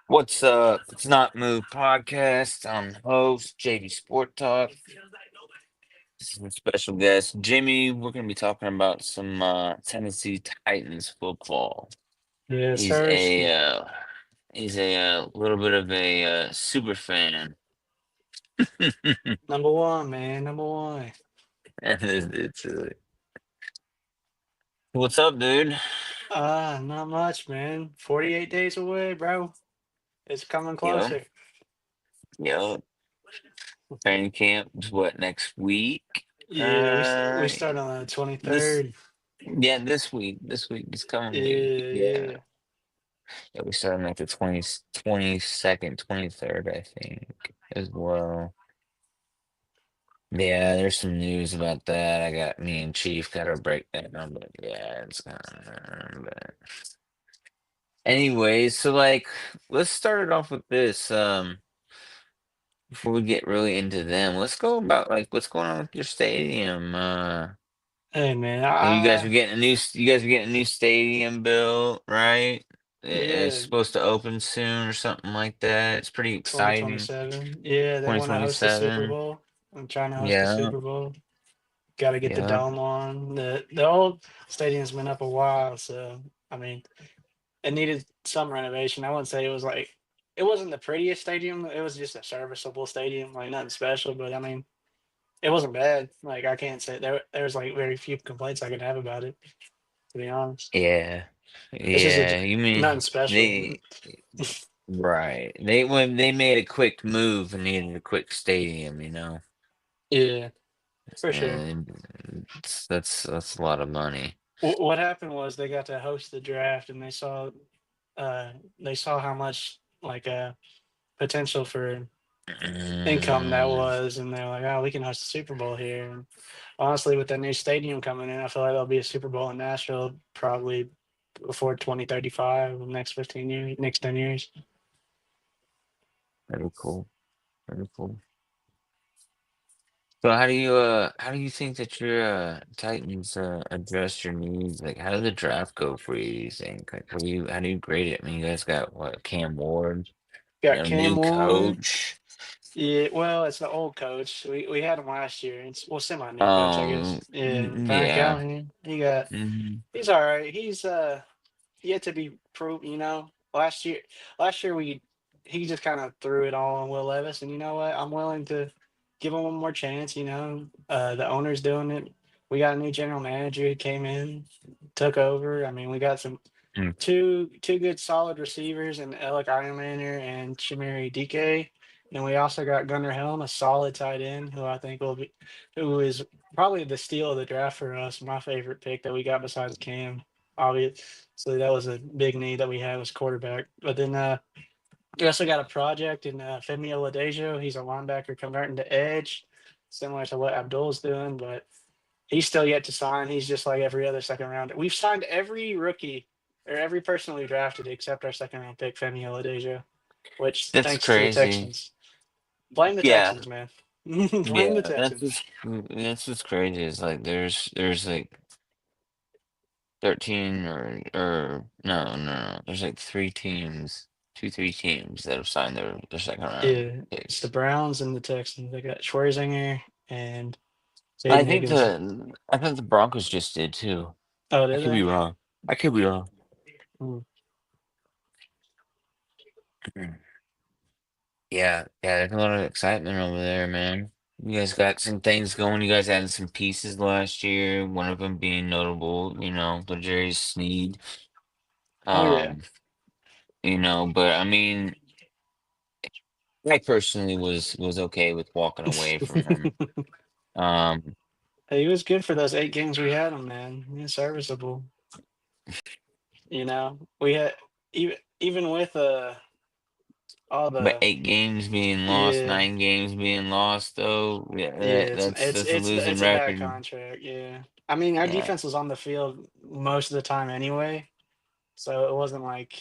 What's up? It's Not Move Podcast. I'm the host, JD Sport Talk. This is a special guest, Jimmy. We're going to be talking about some Tennessee Titans football. Yes, He's sir. a little bit of a super fan. Number one, man. Number one. And what's up, dude? Not much, man. 48 days away, bro. It's coming Yo, closer. yo. Training camp is what, next week? Yeah, we Uh, start on the this 23rd. yeah, this week. This week, this coming week. Yeah, Yeah. yeah. Yeah, we started like the 22nd, 23rd, I think, as well. Yeah, there's some news about that. I got me and Chief got to break that down, but yeah, it's but anyways, so like let's start it off with this. Before we get really into them, let's go about like what's going on with your stadium. Hey, man. You guys are getting a new stadium built, right? It's Yeah, supposed to open soon or something like that. It's pretty exciting. 2027. Yeah, they want to host the Super 2027. Bowl. I'm trying to host the Yeah, Super Bowl. Got to get the yeah. dome on. The old stadium's been up a while, so I mean, it needed some renovation. I wouldn't say it was like it wasn't the prettiest stadium. It was just a serviceable stadium, like nothing special. But I mean, it wasn't bad. Like I can't say there's like very few complaints I could have about it. To be honest, Yeah. it's just Yeah. You nothing mean special. they right. They when they made a quick move and needed a quick stadium, you know. Yeah, for sure. And that's a lot of money. What happened was they got to host the draft and they saw how much like potential for income that Mm, was, and they're like, oh, we can host a Super Bowl here. And honestly, with that new stadium coming in, I feel like there'll be a Super Bowl in Nashville probably before 2035, the next 15 years, next 10 years. very cool. Very cool. So how do you think that your Titans address your needs? Like how did the draft go for you, do you think? Like how do you grade it? I mean you guys got what, Cam Ward, Got Cam new Ward. coach. Yeah, well, it's the old coach. We had him last year. It's well, semi new coach, I guess. Yeah, Brian Yeah. Callahan. Hmm. He's all right. He's yet to be proved. Last year we he just kind of threw it all on Will Levis, and you know what? I'm willing to give him one more chance. The owner's doing it. We got a new general manager who came in, took over. I mean, we got some two good solid receivers in Alec Ironmaner and Chimeri DK. And we also got Gunnar Helm, a solid tight end, who is probably the steal of the draft for us. My favorite pick that we got besides Cam. Obviously, that was a big need that we had was quarterback. But then we also got a project in Femi Oladejo. He's a linebacker converting to edge, similar to what Abdul's doing, but he's still yet to sign. He's just like every other second rounder. We've signed every rookie or every person we drafted except our second round pick, Femi Oladejo, which That's thanks to the crazy. Texans. Blame the Yeah. Texans, man. Blame the Yeah, Texans. that's what's crazy is like there's like 13 or no, there's like three teams that have signed their second round Yeah, it's the picks. Browns and the Texans. They got Schwarzinger and Jaden Higgins. I think the Broncos just did too. Oh, I did could be they? wrong. I could be wrong. Hmm. Mm. Yeah, there's a lot of excitement over there, man. You guys got some things going. You guys added some pieces last year. One of them being notable, the Jerry Sneed. Oh yeah. Um, but I mean, I personally was okay with walking away from him. Um, He was good for those 8 games we had him, man. He's serviceable. We had even with all but the 8 games being lost, yeah. 9 games being lost, though, yeah, Yeah, that's a losing it's a bad record. contract. Yeah, I mean our Yeah. defense was on the field most of the time anyway, so it wasn't like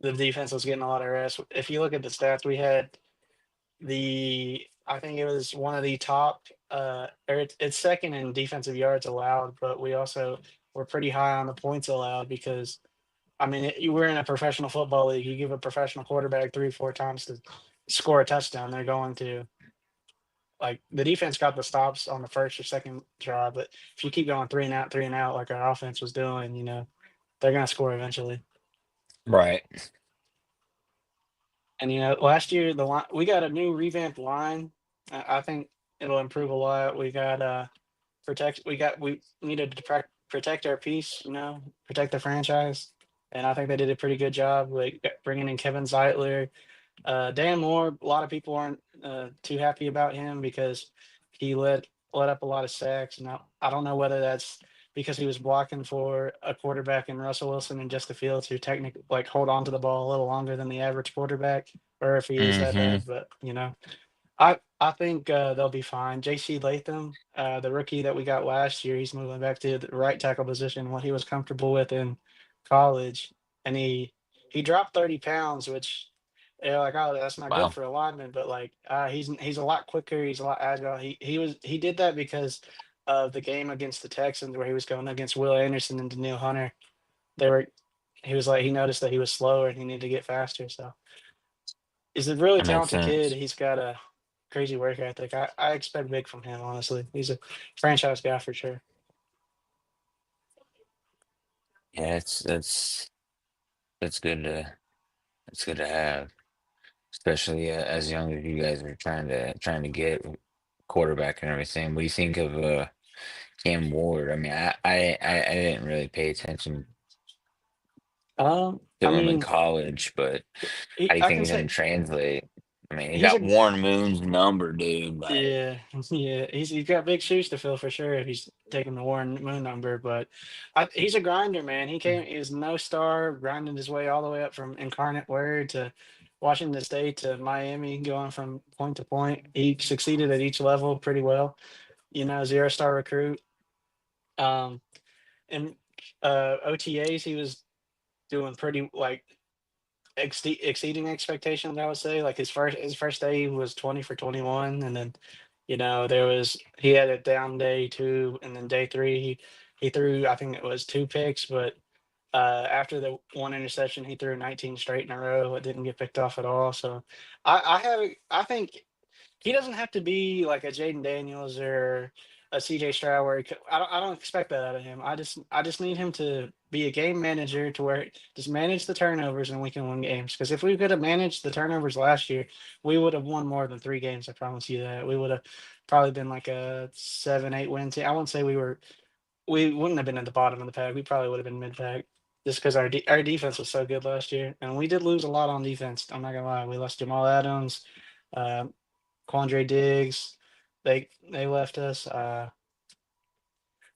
the defense was getting a lot of rest. If you look at the stats, we had I think it was one of the top, or it's second in defensive yards allowed, but we also were pretty high on the points allowed because I mean, you were in a professional football league. You give a professional quarterback 3, 4 times to score a touchdown, they're going to like the defense got the stops on the first or second drive, but if you keep going 3 and out, 3 and out, like our offense was doing, they're gonna score eventually. Right. And last year the line we got a new revamped line. I think it'll improve a lot. We got we needed to protect our peace, protect the franchise, and I think they did a pretty good job, like bringing in Kevin Zeitler. Dan Moore, a lot of people aren't too happy about him because he let up a lot of sacks. Now, I don't know whether that's because he was blocking for a quarterback in Russell Wilson and Justin Fields, who technically like hold on to the ball a little longer than the average quarterback, or if he is that Mm-hmm. bad. But I think they'll be fine. J.C. Latham, the rookie that we got last year, he's moving back to the right tackle position, what he was comfortable with in college, and he dropped 30 pounds, which like, oh, that's not good Wow. for a lineman, but like he's a lot quicker, he's a lot agile. He did that because of the game against the Texans where he was going against Will Anderson and Daniil Hunter. They were he was like he noticed that he was slower and he needed to get faster. So he's a really That makes talented kid. sense. He's got a crazy work ethic. I expect big from him, honestly. He's a franchise guy for sure. Yeah, that's good to that's good to have, especially as young as you guys are trying to get quarterback and everything. What do you think of Cam Ward? I mean, I didn't really pay attention I to him in mean, college, but how do you I think can he's going say to translate? I mean, he he's got a Warren Moon's number, dude. Like, yeah, yeah. He's got big shoes to fill for sure if he's taking the Warren Moon number. But he's a grinder, man. He's no star, grinding his way all the way up from Incarnate Word to Washington State to Miami, going from point to point. He succeeded at each level pretty well. 0-star recruit. Um, and OTAs, he was doing pretty like exceeding expectations. I would say like his first day was 20 for 21, and then he had a down day two, and then day three he threw I think it was 2 picks, but after the one interception he threw 19 straight in a row. It didn't get picked off at all. So I think he doesn't have to be like a Jaden Daniels or a CJ Stroud where I don't expect that out of him. I just need him to be a game manager to where just manage the turnovers and we can win games. Because if we could have managed the turnovers last year, we would have won more than 3 games. I promise you that. We would have probably been like a 7, 8 win team. I won't say we wouldn't have been at the bottom of the pack. We probably would have been mid pack. Just because our defense was so good last year, and we did lose a lot on defense. I'm not gonna lie, we lost Jamal Adams, uh, Quandre Diggs, they left us.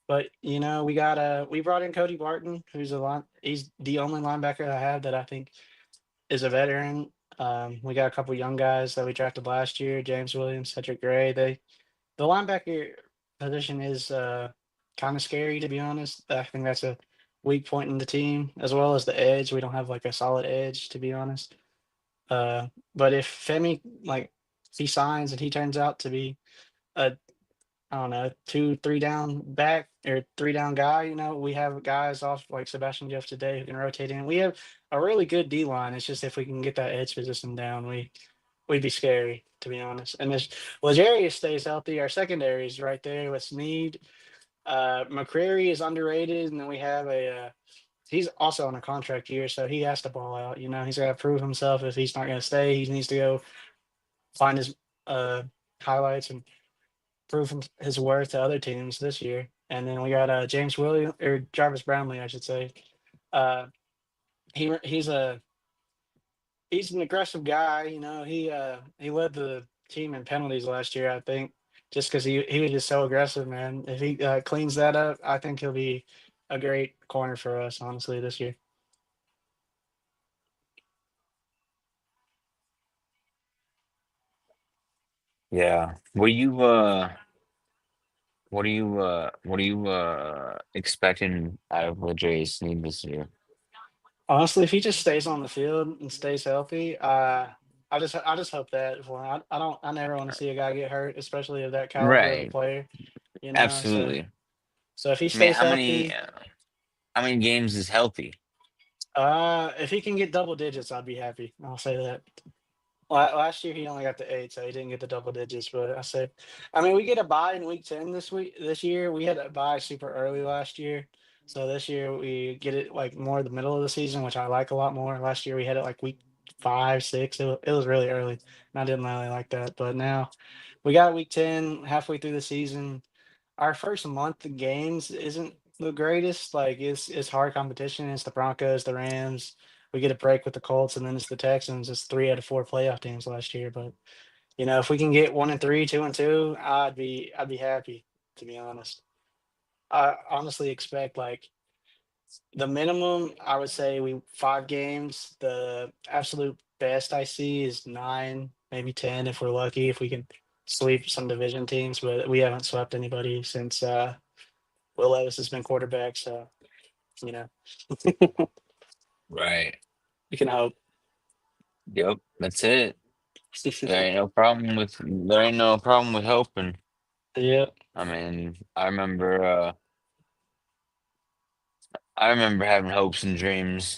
But we brought in Cody Barton, he's the only linebacker I have that I think is a veteran. We got a couple young guys that we drafted last year, James Williams, Cedric Gray. The linebacker position is kind of scary to be honest. I think that's a weak point in the team, as well as the edge. We don't have like a solid edge to be honest. But if Femi like he signs and he turns out to be a I don't know, 2, 3 down back or 3 down guy. We have guys off like Sebastian Jeff today who can rotate in. We have a really good D line. It's just if we can get that edge position down, we'd be scary to be honest. And if Legarius stays healthy, our secondary is right there with Sneed. McCrary is underrated, and then we have he's also on a contract year, so he has to ball out. He's got to prove himself. If he's not going to stay, he needs to go find his uh, highlights and prove his worth to other teams this year. And then we got James Williams or Jarvis Brownlee, I should say. Uh, he's an aggressive guy. He led the team in penalties last year, I think, just because he was just so aggressive, man. If he cleans that up, I think he'll be a great corner for us, honestly, this year. yeah. What are you expecting out of Legere Sneed this year? Honestly, if he just stays on the field and stays healthy, I just hope that for him. I never want to see a guy get hurt, especially of that caliber of a Right. player. So Absolutely. so if he I mean, stays healthy, how many games is healthy? If he can get double digits, I'd be happy. I'll say that. Last year he only got the 8, so he didn't get the double digits. But I mean, we get a bye in week 10 this week. This year we had a bye super early last year, so this year we get it like more the middle of the season, which I like a lot more. Last year we had it like week 5, 6. It was really early, and I didn't really like that. But now we got week 10 halfway through the season. Our first month of games isn't the greatest. Like it's hard competition. It's the Broncos, the Rams. We get a break with the Colts, and then it's the Texans. It's 3 out of 4 playoff teams last year. But if we can get 1-3, 2-2, I'd be happy. To be honest, I honestly expect like the minimum. I would say we 5 games. The absolute best I see is 9, maybe 10 if we're lucky. If we can sweep some division teams, but we haven't swept anybody since Will Levis has been quarterback, so you know Right. we can hope. Yep. That's it. There ain't no problem with hoping. Yeah. I mean, I remember having hopes and dreams.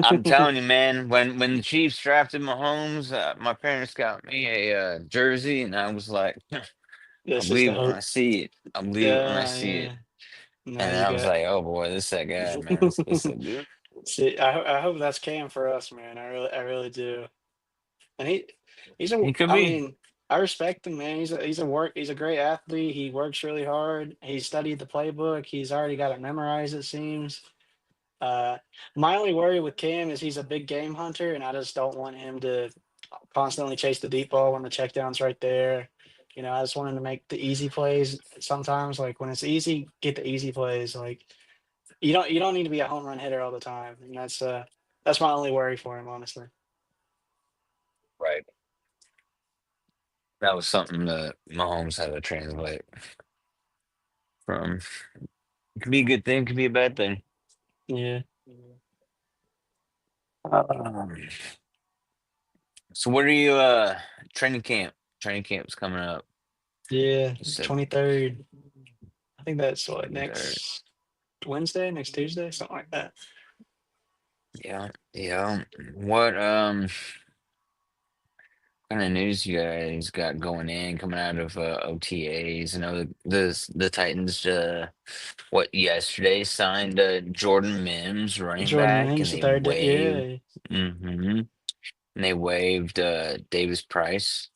I'm telling you, man, when the Chiefs drafted Mahomes, my parents got me a jersey, and I was like, I This is the believe it when I hope. see it. I believe it when I Yeah, see yeah. it. No, And then you I was got. like, oh boy, this that guy, man. This that dude. See, I hope that's Cam for us, man. I really do. And he's a. He could I be. mean, I respect him, man. He's a great athlete. He works really hard. He studied the playbook. He's already got it memorized. It seems. Uh, my only worry with Cam is he's a big game hunter, and I just don't want him to constantly chase the deep ball when the check down's right there. I just want him to make the easy plays sometimes. Like when it's easy, get the easy plays. Like you don't need to be a home run hitter all the time. And that's my only worry for him, honestly. Right. That was something that Mahomes had to translate from. It could be a good thing, could be a bad thing. Yeah. Um, so what are you training camp? Training camp's coming up. Yeah. You said 23rd. I think that's what, there. next Wednesday, next Tuesday, something like that. Yeah, yeah. What kind of news you guys got going in coming out of OTAs? I know the Titans yesterday signed Jordan Mims, running Jordan back, and Mims, the third day. Yeah. and they waived Davis Price.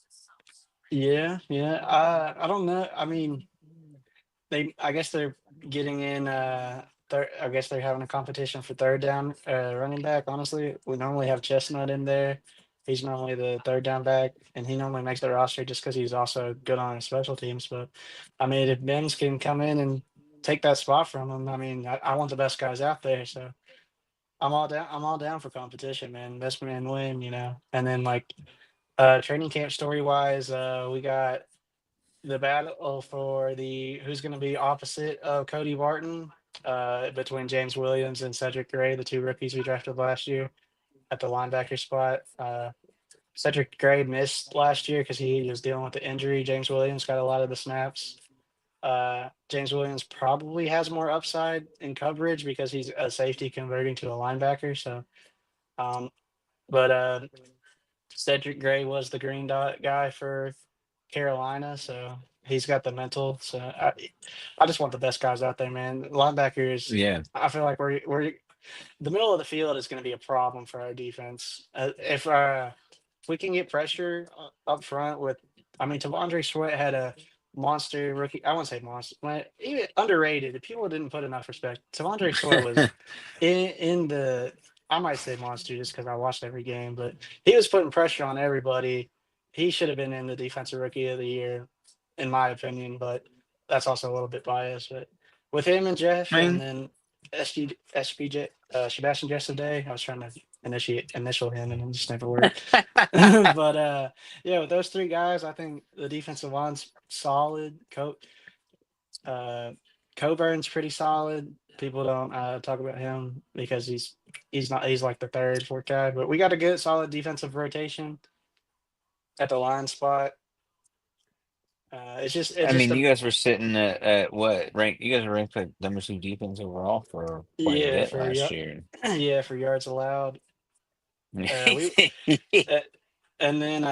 Yeah. Yeah. I don't know. I mean, I guess they're getting in I guess they're having a competition for third down running back. Honestly, we normally have Chestnut in there. He's normally the third down back, and he normally makes the roster just because he's also good on his special teams. But I mean, if Mims can come in and take that spot from him, I mean, I want the best guys out there. So I'm all down. I'm all down for competition, man. Best man win. And then like training camp story wise, we got the battle for the who's going to be opposite of Cody Barton, between James Williams and Cedric Gray, the two rookies we drafted last year at the linebacker spot. Cedric Gray missed last year because he was dealing with the injury. James Williams got a lot of the snaps. James Williams probably has more upside in coverage because he's a safety converting to a linebacker. So, um, but Cedric Gray was the green dot guy for Carolina, so he's got the mental. So I just want the best guys out there, man. Linebackers, Yeah, I feel like we're the middle of the field is going to be a problem for our defense. If we can get pressure up front with, I mean, Tavondre Sweat had a monster rookie. I wouldn't say monster, but even underrated. People didn't put enough respect. Tavondre Sweat was in the. I might say monster just because I watched every game, but he was putting pressure on everybody. He should have been in the defensive rookie of the year, in my opinion. But that's also a little bit biased. But with him and Jeff, I and mean, then SPJ, Sebastian yesterday. I was trying to initial him, and it just never worked. But yeah, with those three guys, I think the defensive line's solid. Uh, Coburn's pretty solid. People don't talk about him because he's like the third, fourth guy. But we got a good, solid defensive rotation at the line spot. it's I just mean, a you guys were sitting at what rank? You guys were ranked like number two defense overall for quite a yeah bit for last year. yeah for yards allowed. We uh, and then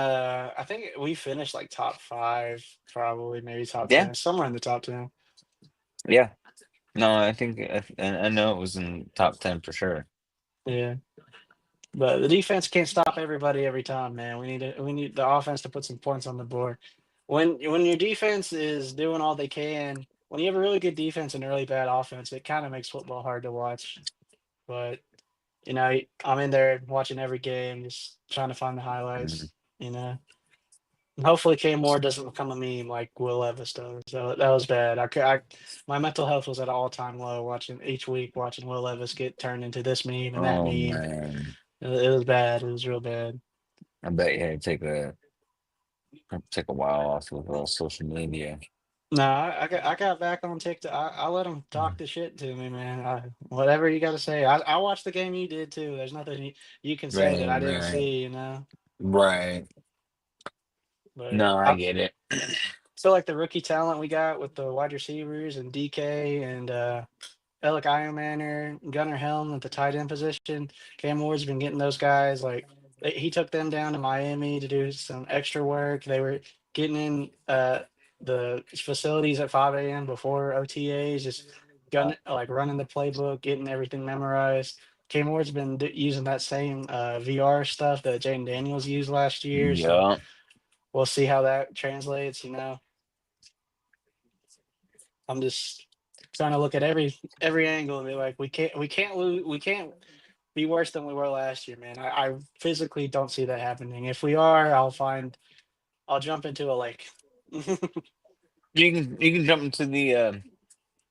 I think we finished like top five, probably maybe top Yeah, 10, somewhere in the top 10. yeah. No, I think I know it was in top 10 for sure. Yeah. But the defense can't stop everybody every time, man. We need the offense to put some points on the board. When your defense is doing all they can, when you have a really good defense and a really bad offense, it kind of makes football hard to watch. But I'm in there watching every game, just trying to find the Mhm. highlights. You know, and hopefully K Moore doesn't become a meme like Will Levis does. So that was bad. My mental health was at an all time low watching each week, watching Will Levis get turned into this meme and that Oh meme. man, It was bad. It was real bad. I bet you had to take a while off of social media. No, I got back on TikTok. I let them talk the shit to me, man. Whatever you got to say. I watched the game you did too. There's nothing you can say that Right, I didn't right, see, you know. right. But No, I I get it. feel like the rookie talent we got with the wide receivers and DK and Alec Manor, Gunnar Helm at the tight end position. Cam Ward's been getting those guys. Like he took them down to Miami to do some extra work. They were getting in the facilities at 5 a.m. before OTAs, just like running the playbook, getting everything memorized. Cam Ward's been using that same VR stuff that Jaden Daniels used last year. So Yeah. we'll see how that translates. You know, I'm just trying to look at every angle and be like, we can't lose, we can't be worse than we were last year, man. I physically don't see that happening. If we are, I'll jump into a lake. You can jump into the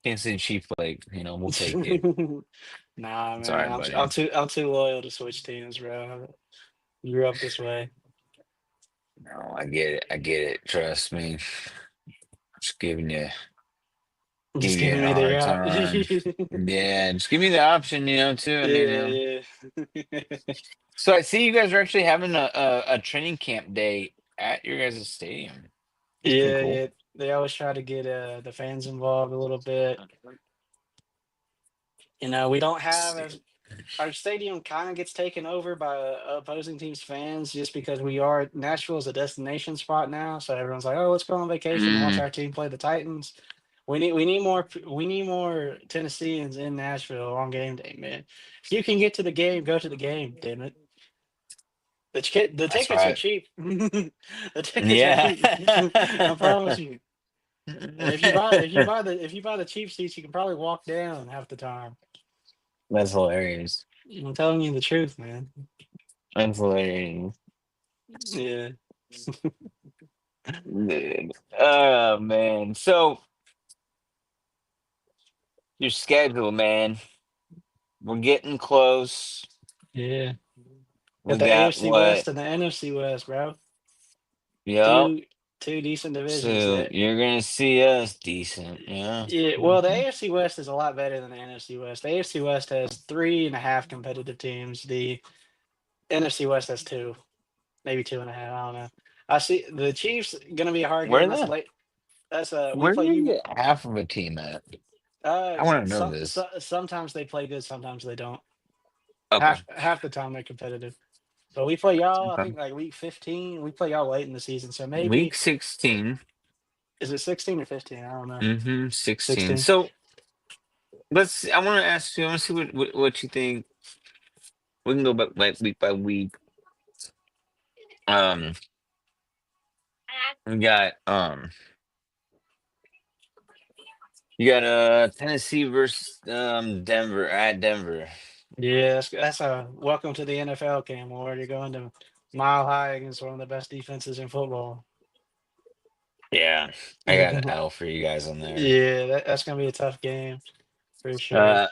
Kansas City Chief Lake. We'll take it. Nah, It's all man, right, buddy. I'm too loyal to switch teams, bro. I grew up this way. No, I get it. I get it. Trust me. Just Just giving you giving a me the hard route. time. Yeah, just give me the option, too. I mean, Yeah, yeah. so I see you guys are actually having a training camp day at your guys' stadium. That's pretty Yeah, cool. yeah. They always try to get the fans involved a little bit. We don't have as our stadium kind of gets taken over by opposing teams' fans just because Nashville is a destination spot now. So everyone's like, "Oh, let's go on vacation and watch Mm, our team play the Titans." We need more Tennesseans in Nashville on game day, man. If you can get to the game, go to the game. Damn it, the that's tickets are right. cheap. The tickets are Yeah. cheap. I promise you. And if you buy the cheap seats, you can probably walk down half the time. That's hilarious. I'm telling you the truth, man. That's hilarious. Yeah. Dude. Oh man. So your schedule, man. We're getting close. Yeah. Got We the got AFC West what? and the NFC West, bro. Yep. Two decent divisions. So you're gonna see us decent, yeah. Yeah, well, the Mhm. AFC West is a lot better than the NFC West. The AFC West has three and a half competitive teams. The NFC West has two, maybe two and a half. I don't know. I see the Chiefs gonna be a hard game. Where That's the late. That's we where do play you you. get half of a team at? I want to know this. Sometimes they play good, sometimes they don't. Okay. Half the time they're competitive. But we play y'all. I Okay. think like week 15. We play y'all late in the season, so Week maybe 16. is it 16 or 15? I don't know. 16. 16. So I want to ask you. I want to see what you think. We can go back like week by week. Um, we got you got Tennessee versus Denver at Denver. Yeah, that's a welcome to the NFL, Cam Ward. You're going to Mile High against one of the best defenses in football. Yeah, I got an L for you guys on there. Yeah, that's gonna be a tough game for sure. Uh,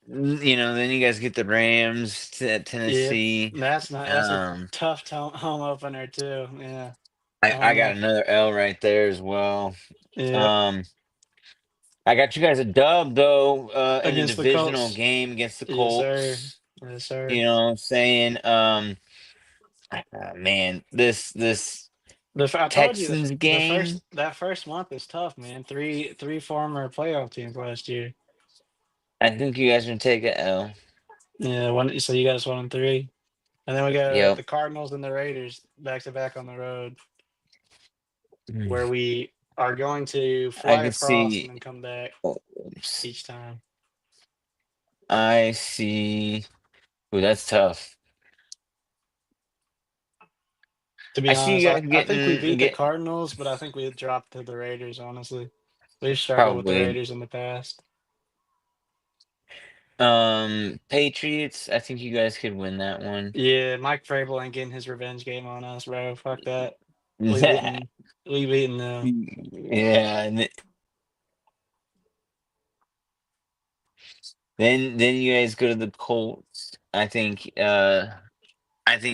then you guys get the Rams at Yep, Tennessee. that's a Um, tough home opener too. Yeah, I I I don't got know. another L right there as well. Yeah, Um, I got you guys a dub though, in a against the divisional Colts. game against the Yes, sir. Colts. Yes, sir. You know what I'm saying? Man, this. I told you Texans the game. first month is tough, man. Three former playoff teams last year. I think you guys are gonna take a L. Yeah, one. So you got us 1-3, and then we got Yep. the Cardinals and the Raiders back to back on the road, Mm. where we are going to I fly could across see. and then come back Oh, oops. each time. I see. Ooh, that's tough. To I be see honest, you guys I think we getting beat the get Cardinals, but I think we dropped to the Raiders. Honestly, we've struggled with the probably Raiders in the past. Patriots. I think you guys could win that one. Yeah, Mike Vrabel ain't getting his revenge game on us, bro. Fuck that. We beaten, we beaten them. Yeah, and then you guys go to the Colts. I think the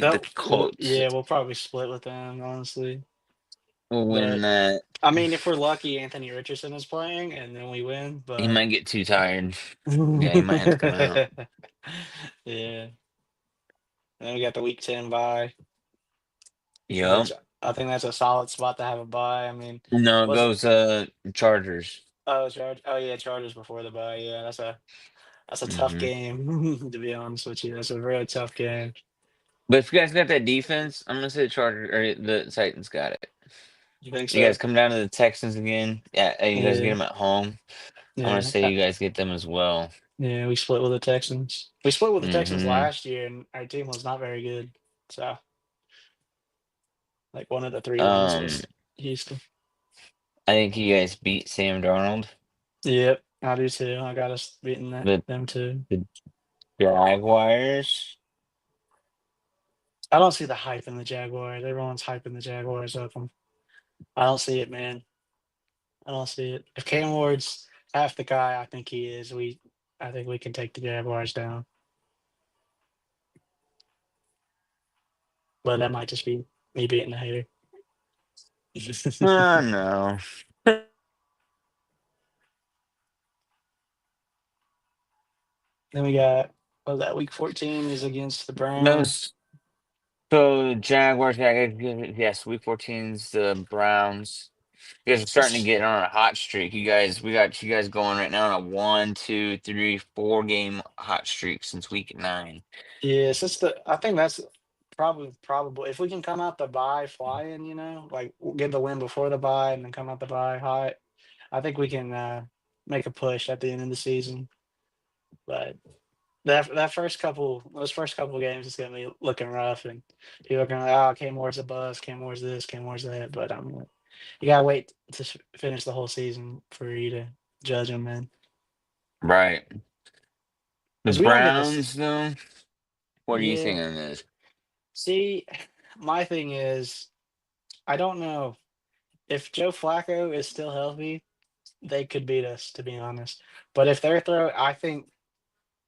That, well, Colts yeah, we'll probably split with them, honestly. will win But that. I mean, if we're lucky, Anthony Richardson is playing, and then we win. He But might get too tired. Yeah, he might have to come out. yeah, and then we got the Week 10 bye, Yep. which I think that's a solid spot to have a bye. I mean, No, it was it? goes Chargers. Oh yeah, Chargers before the bye. Yeah, that's a tough Hmm. game to be honest with you. That's a really tough game. But if you guys got that defense, I'm gonna say the Chargers or the Titans got it. You think You guys so? come down to the Texans again. Yeah, you guys get Yeah, them at home. I'm gonna yeah, say you guys get them as well. yeah. We split with the Texans. We split with the Texans Hmm. last year, and our team was not very good. So, like one of the three wins Um, was Houston. I think you guys beat Sam Darnold. Yep, I do too. I got us beating The them too. the Jaguars. I don't see the hype in the Jaguars. Everyone's hyping the Jaguars up. I don't see it, man. I don't see it. If Cam Ward's half the guy I think he is, I think we can take the Jaguars down. But that might just be me being a hater. No. Then we got that week 14 is against the Browns. Those so Jaguars. Yeah, yes. Week 14's the Browns. You guys are starting to It's, get on a hot streak. We got you guys going right now on a 1, 2, 3, 4 game hot streak since week 9. yeah, I think that's probably probable. If we can come out the bye flying, like we'll get the win before the bye and then come out the bye hot, I think we can make a push at the end of the season. But those first couple games is gonna be looking rough, and people are gonna like, oh, Cam Moore's a bust, Cam Moore's this, Cam Moore's that. But I mean, you gotta wait to finish the whole season for you to judge them, man. Right. The Because we don't get this. Browns, though. What are you Yeah. thinking of this? See, my thing is, I don't know if Joe Flacco is still healthy, they could beat us, to be honest. But I think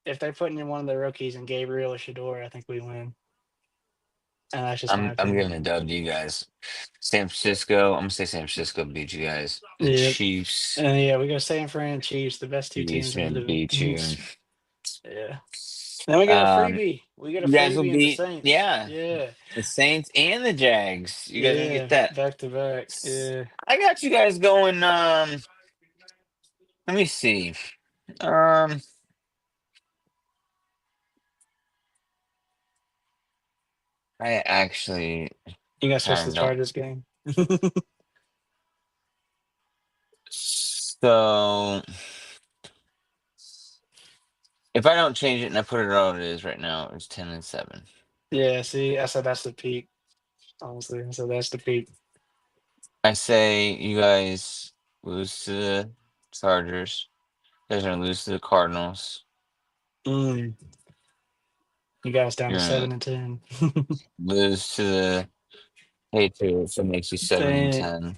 if they're putting in one of the rookies and Gabriel or Shador, I think we win. And that's just my I'm opinion. giving a dub to you guys. San Francisco. I'm gonna say San Francisco beat you guys. The Yeah. Chiefs. And yeah, we go San Fran Chiefs, the best two Chiefs teams in the gonna beat you. division. Yeah. Then we get a Um, freebie. We get a you guys will freebie in the beat, Saints. yeah, Yeah. the Saints and the Jags. You guys gonna get Yeah. that? Back to back. Yeah. I got you guys going. Let me see. Um, I actually You gotta switch kind the of don't. Chargers game. So if I don't change it and I put it all it is right now, it's 10-7. Yeah, see, I said that's the peak. Honestly, I said that's the peak. I say you guys lose to the Chargers. You guys are gonna lose to the Cardinals. Mm, you guys down You're to gonna 7-10. lose to the Patriots. That makes you seven and Dang. ten.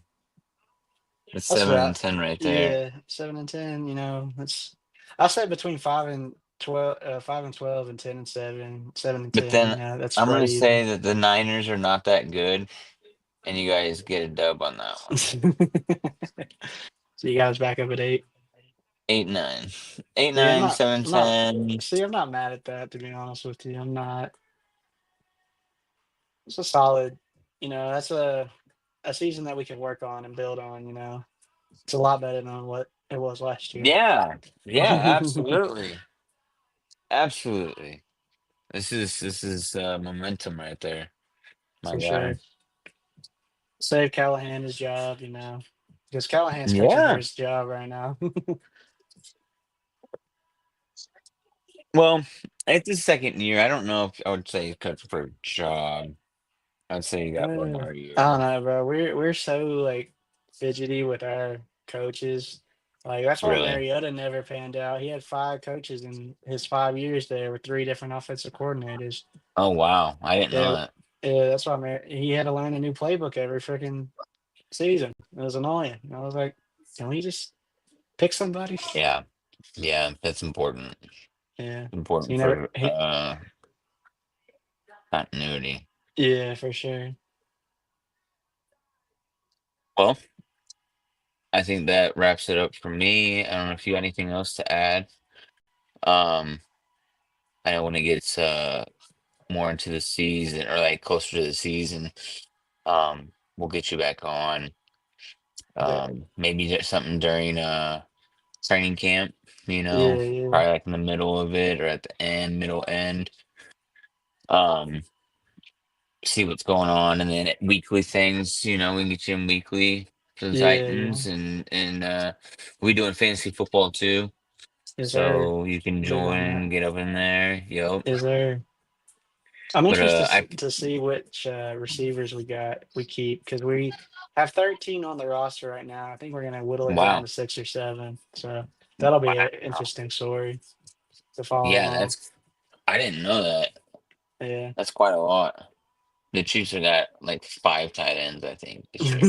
It's That's seven and about, 10 right there. yeah, 7-10. That's I said between 5-12, 5-12 and 10-7, seven and But 10. then That's I'm right gonna even. say that the Niners are not that good, and you guys get a dub on that one. So you guys back up at 8. 8-9. Eight Yeah, nine, seven I'm not. ten. See, I'm not mad at that. To be honest with you, I'm not. It's a solid. That's a a season that we can work on and build on. It's a lot better than what it was last year. Yeah, yeah, absolutely, absolutely. This is momentum right there, my For guy. sure. Save Callahan his job, because Callahan's coaching for Yeah. his job right now. Well, it's the second year. I don't know if I would say he's cut for a job. I'd say you got one more I don't year. know, bro. We're so like fidgety with our coaches. Like that's why Really? Mariota never panned out. He had five coaches in his 5 years there with three different offensive coordinators. Oh wow, I didn't know Yeah, that. yeah, that's why he had to learn a new playbook every freaking season. It was annoying. And I was like, can we just pick somebody? Yeah, yeah, that's important. Yeah. So Important you never for he, continuity. yeah, for sure. Well, I think that wraps it up for me. I don't know if you got anything else to add. Um, I know when it gets more into the season or like closer to the season, we'll get you back on. But Maybe just something during training camp, yeah, yeah. probably like in the middle of it or at the end, middle end. Um, see what's going on, and then weekly things. We can get you in weekly for the Yeah, yeah. Titans, and we doing fantasy football too. Is there So you can big on that? join, get up in there. Yep. Is there I'm But interested I to see which receivers we keep because we have 13 on the roster right now. I think we're gonna whittle it down wow, to 6 or 7. So that'll be an wow, interesting story to follow yeah, along. I didn't know that. Yeah. That's quite a lot. The Chiefs have got like five tight ends, I think, this year.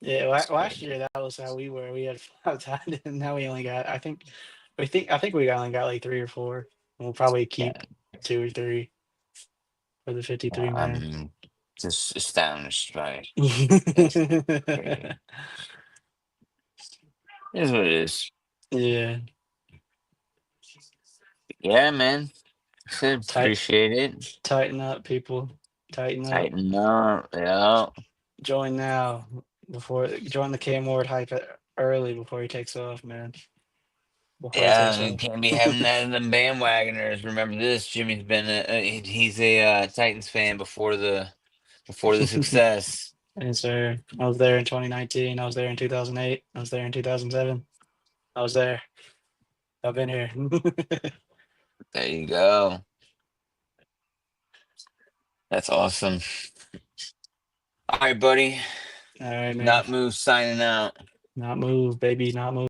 Yeah, It's last crazy. year that was how we were. We had five tight and now we only got. I think we only got like 3 or 4. We'll probably keep Yeah, 2 or 3 for the 53 man. I'm just astonished by that. Crazy. It is what it is. Yeah, Yeah, man. I said tight, appreciate it. tighten up, people. Tighten up. Tighten up. Yeah. Join now join the Cam Ward hype early before he takes off, man. Before he Yeah, takes you off. can't be having that in the bandwagoners. Remember this, Jimmy's been he's a Titans fan before the success. And so I was there in 2019. I was there in 2008. I was there in 2007. I was there. I've been here. There you go. That's awesome. All right, buddy. All right, man. Not move signing out. Not move, baby. Not move.